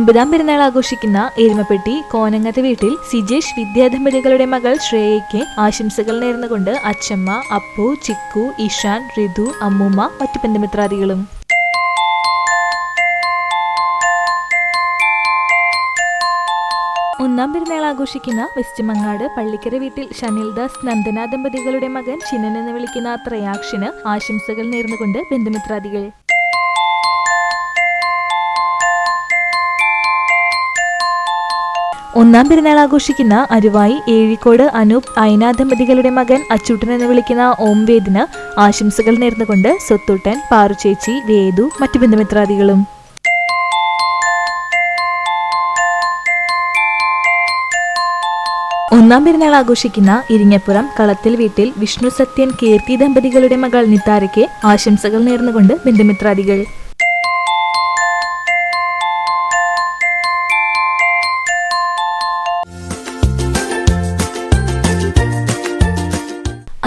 9ാം പെരുന്നാൾ ആഘോഷിക്കുന്ന എരുമപ്പെട്ടി കോനങ്ങത്ത് വീട്ടിൽ സിജേഷ് വിദ്യാദമ്പതികളുടെ മകൾ ശ്രേയയ്ക്ക് ആശംസകൾ നേർന്നുകൊണ്ട് അച്ചമ്മ, അപ്പു, ചിക്കു, ഇഷാൻ, ഋതു, അമ്മൂമ്മ, മറ്റു ബന്ധുമിത്രാദികളും. ഒന്നാം പെരുന്നാൾ ആഘോഷിക്കുന്ന വെസ്റ്റ് മങ്ങാട് പള്ളിക്കര വീട്ടിൽ ഷനിൽദാസ് നന്ദന ദമ്പതികളുടെ മകൻ ചിന്നൻ എന്ന് വിളിക്കുന്ന ത്രയാക്ഷന് ആശംസകൾ നേർന്നുകൊണ്ട് ബന്ധുമിത്രാദികൾ. ഒന്നാം പെരുന്നാൾ ആഘോഷിക്കുന്ന അരുവായി ഏഴിക്കോട് അനൂപ് ഐന ദമ്പതികളുടെ മകൻ അച്ചൂട്ടൻ എന്ന് വിളിക്കുന്ന ഓംവേദിന് ആശംസകൾ നേർന്നുകൊണ്ട് സ്വത്തൂട്ടൻ, പാറുചേച്ചി, വേദു, മറ്റു ബന്ധുമിത്രാദികളും. ഒന്നാം പെരുന്നാൾ ആഘോഷിക്കുന്ന ഇരിങ്ങപ്പുറം കളത്തിൽ വീട്ടിൽ വിഷ്ണു സത്യൻ കീർത്തി ദമ്പതികളുടെ മകൾ നിത്താരയ്ക്ക് ആശംസകൾ നേർന്നുകൊണ്ട് ബന്ധുമിത്രാദികൾ.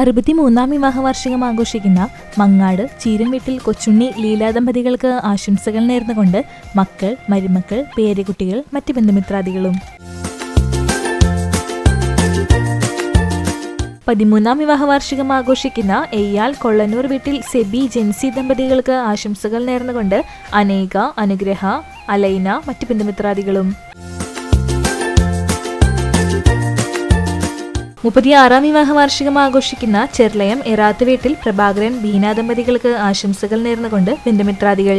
അറുപത്തിമൂന്നാം വിവാഹ വാർഷികം ആഘോഷിക്കുന്ന മങ്ങാട് ചീരം വീട്ടിൽ കൊച്ചുണ്ണി ലീലാ ദമ്പതികൾക്ക് ആശംസകൾ നേർന്നുകൊണ്ട് മക്കൾ, മരുമക്കൾ, പേരക്കുട്ടികൾ, മറ്റു ബന്ധുമിത്രാദികളും. 13ാം വിവാഹ വാർഷികം ആഘോഷിക്കുന്ന എയ്യാൽ കൊള്ളന്നൂർ വീട്ടിൽ സെബി ജെൻസി ദമ്പതികൾക്ക് ആശംസകൾ നേർന്നുകൊണ്ട് അനേക, അനുഗ്രഹ, അലൈന, മറ്റു ബന്ധുമിത്രാദികളും. 36ാം വിവാഹ വാർഷികം ആഘോഷിക്കുന്ന ചെർലയം എറാത്ത് വീട്ടിൽ പ്രഭാകരൻ, ബീന ദമ്പതികൾക്ക് ആശംസകൾ നേർന്നുകൊണ്ട് ബന്ധുമിത്രാദികൾ.